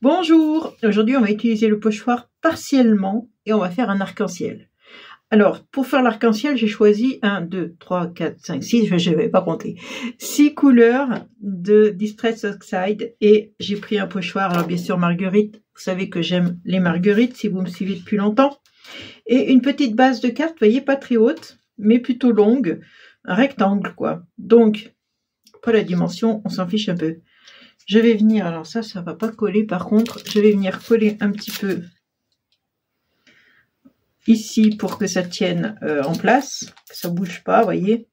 Bonjour, aujourd'hui on va utiliser le pochoir partiellement et on va faire un arc-en-ciel. Alors pour faire l'arc-en-ciel j'ai choisi 1, 2, 3, 4, 5, 6, je ne vais pas compter, 6 couleurs de Distress Oxide et j'ai pris un pochoir, alors bien sûr marguerite, vous savez que j'aime les marguerites si vous me suivez depuis longtemps, et une petite base de cartes, vous voyez, pas très haute mais plutôt longue, un rectangle quoi. Donc pour la dimension on s'en fiche un peu. Je vais venir, alors ça va pas coller par contre, je vais venir coller un petit peu ici pour que ça tienne en place, que ça bouge pas, vous voyez,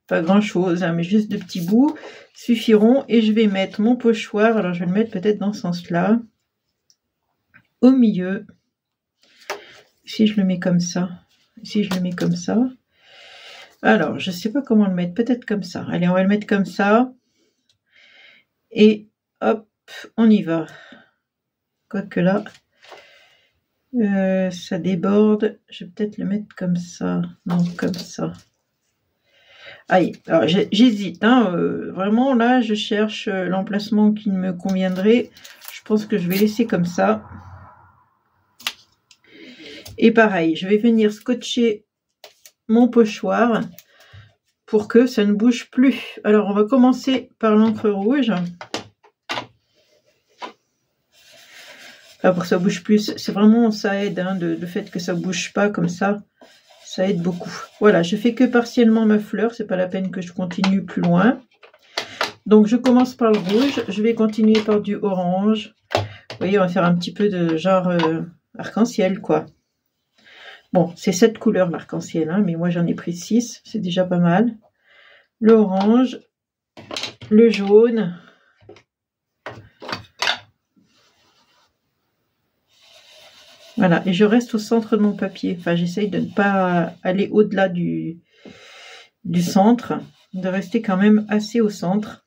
pas grand chose, hein, mais juste de petits bouts suffiront. Et je vais mettre mon pochoir, alors je vais le mettre peut-être dans ce sens-là, au milieu, si je le mets comme ça, si je le mets comme ça, alors je sais pas comment le mettre, peut-être comme ça, allez on va le mettre comme ça. Et hop, on y va. Quoique là, ça déborde. Je vais peut-être le mettre comme ça. Non, comme ça. Aïe, alors j'hésite. Hein, vraiment, là, je cherche l'emplacement qui me conviendrait. Je pense que je vais laisser comme ça. Et pareil, je vais venir scotcher mon pochoir pour que ça ne bouge plus. Alors, on va commencer par l'encre rouge. Enfin, pour que ça bouge plus, c'est vraiment, ça aide, hein, le fait que ça bouge pas comme ça aide beaucoup. Voilà, je fais que partiellement ma fleur, c'est pas la peine que je continue plus loin. Donc je commence par le rouge, je vais continuer par du orange. Vous voyez, on va faire un petit peu de genre arc-en-ciel quoi. Bon, c'est 7 couleurs l'arc-en-ciel, hein, mais moi j'en ai pris 6, c'est déjà pas mal. L'orange, le jaune, voilà, et je reste au centre de mon papier. Enfin, j'essaye de ne pas aller au-delà du centre, de rester quand même assez au centre.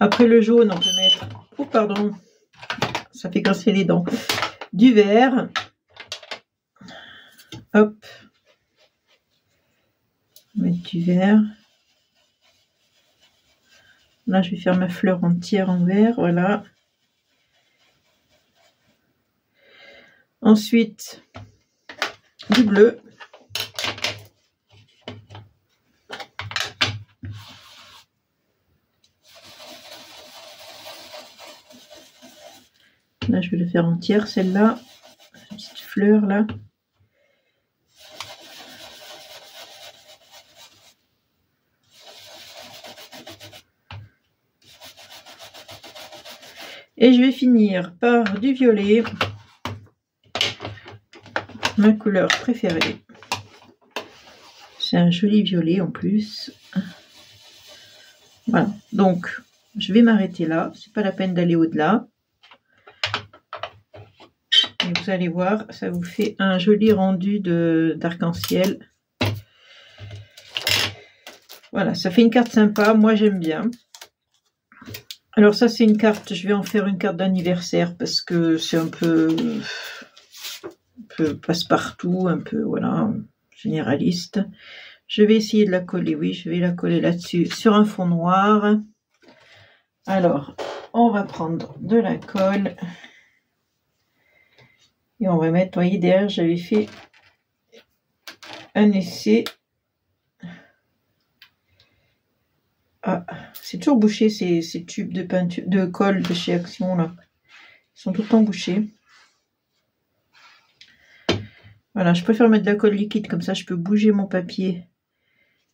Après le jaune, on peut mettre, oh pardon, ça fait grincer les dents, du vert. Hop, mettre du vert. Là, je vais faire ma fleur entière en vert, voilà. Ensuite, du bleu. Là, je vais le faire entière, celle-là. Cette petite fleur, là. Et je vais finir par du violet. Ma couleur préférée. C'est un joli violet en plus. Voilà, donc je vais m'arrêter là. C'est pas la peine d'aller au-delà. Et vous allez voir, ça vous fait un joli rendu d'arc-en-ciel. Voilà, ça fait une carte sympa. Moi, j'aime bien. Alors ça, c'est une carte. Je vais en faire une carte d'anniversaire parce que c'est un peu passe-partout, un peu, voilà, généraliste. Je vais essayer de la coller, oui, je vais la coller là-dessus, sur un fond noir. Alors, on va prendre de la colle. Et on va mettre, vous voyez, derrière, j'avais fait un essai. Ah, c'est toujours bouché, ces tubes de peinture, de colle de chez Action, là. Ils sont tout le temps bouchés. Voilà, je préfère mettre de la colle liquide, comme ça je peux bouger mon papier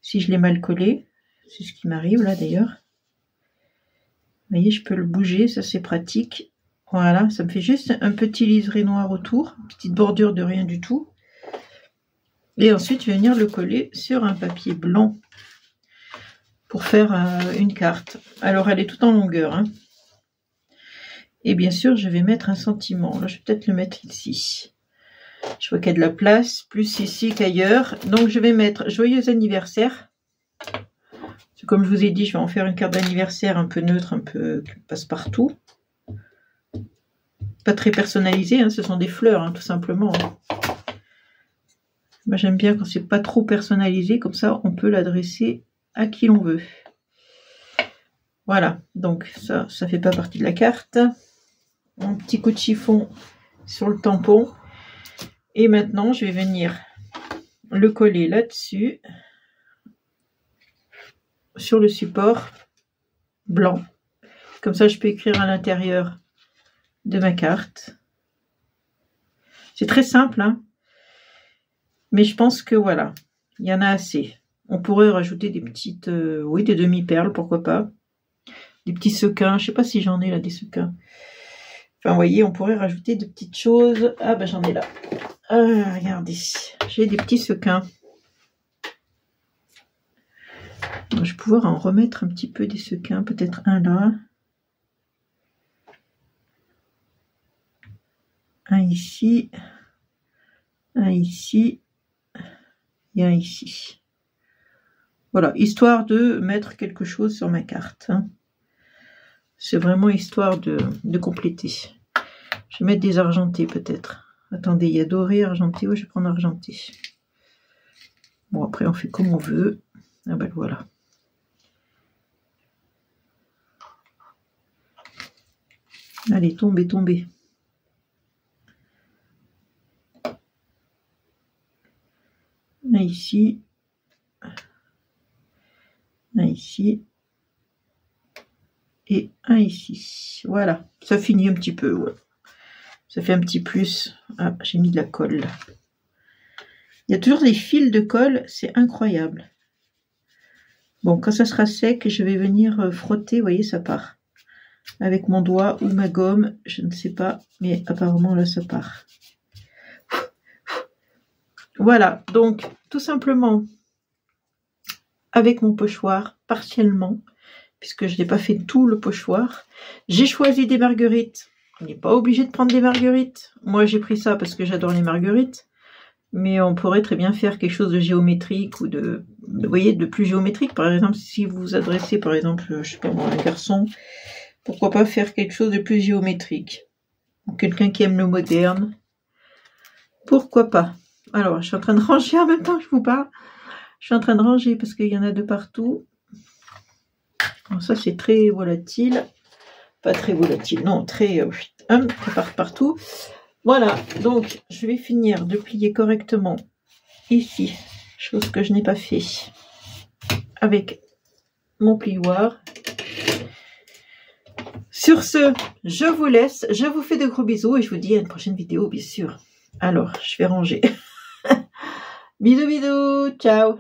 si je l'ai mal collé. C'est ce qui m'arrive là d'ailleurs. Vous voyez, je peux le bouger, ça c'est pratique. Voilà, ça me fait juste un petit liseré noir autour, une petite bordure de rien du tout. Et ensuite, je vais venir le coller sur un papier blanc pour faire une carte. Alors, elle est toute en longueur, hein. Et bien sûr, je vais mettre un sentiment. Là, je vais peut-être le mettre ici. Je vois qu'il y a de la place, plus ici qu'ailleurs. Donc, je vais mettre joyeux anniversaire. Comme je vous ai dit, je vais en faire une carte d'anniversaire un peu neutre, un peu passe-partout. Pas très personnalisée, hein, ce sont des fleurs, hein, tout simplement. Moi, j'aime bien quand c'est pas trop personnalisé, comme ça, on peut l'adresser à qui l'on veut. Voilà, donc ça fait pas partie de la carte. Un petit coup de chiffon sur le tampon. Et maintenant, je vais venir le coller là-dessus, sur le support blanc. Comme ça, je peux écrire à l'intérieur de ma carte. C'est très simple, hein, mais je pense que voilà, il y en a assez. On pourrait rajouter des petites, oui, des demi-perles, pourquoi pas. Des petits sequins, je sais pas si j'en ai là, des sequins. Enfin, vous voyez, on pourrait rajouter de petites choses. Ah, ben j'en ai là. Regardez, j'ai des petits sequins. Je vais pouvoir en remettre un petit peu des sequins, peut-être un là. Un ici. Un ici. Et un ici. Voilà, histoire de mettre quelque chose sur ma carte. Hein. C'est vraiment histoire de compléter. Je vais mettre des argentés peut-être. Attendez, il y a doré, argenté. Oui, je vais prendre argenté. Bon, après, on fait comme on veut. Ah ben voilà. Allez, tombez, tombez. Un ici. Un ici. Et un ici. Voilà. Ça finit un petit peu, ouais. Ça fait un petit plus. Ah, j'ai mis de la colle. Il y a toujours des fils de colle, c'est incroyable. Bon, quand ça sera sec, je vais venir frotter, vous voyez, ça part. Avec mon doigt ou ma gomme, je ne sais pas, mais apparemment là, ça part. Voilà, donc, tout simplement, avec mon pochoir, partiellement, puisque je n'ai pas fait tout le pochoir, j'ai choisi des marguerites. On n'est pas obligé de prendre des marguerites. Moi, j'ai pris ça parce que j'adore les marguerites. Mais on pourrait très bien faire quelque chose de géométrique ou vous voyez, de plus géométrique. Par exemple, si vous vous adressez, par exemple, je sais pas moi, un garçon, pourquoi pas faire quelque chose de plus géométrique. Quelqu'un qui aime le moderne, pourquoi pas. Alors, je suis en train de ranger en même temps que je vous parle. Je suis en train de ranger parce qu'il y en a de partout. Alors ça, c'est très volatile. Pas très volatile, non, très... ça part partout. Voilà, donc je vais finir de plier correctement ici, chose que je n'ai pas fait avec mon plioir. Sur ce, je vous laisse, je vous fais de gros bisous et je vous dis à une prochaine vidéo, bien sûr. Alors, je vais ranger. Bisous, bisous, ciao.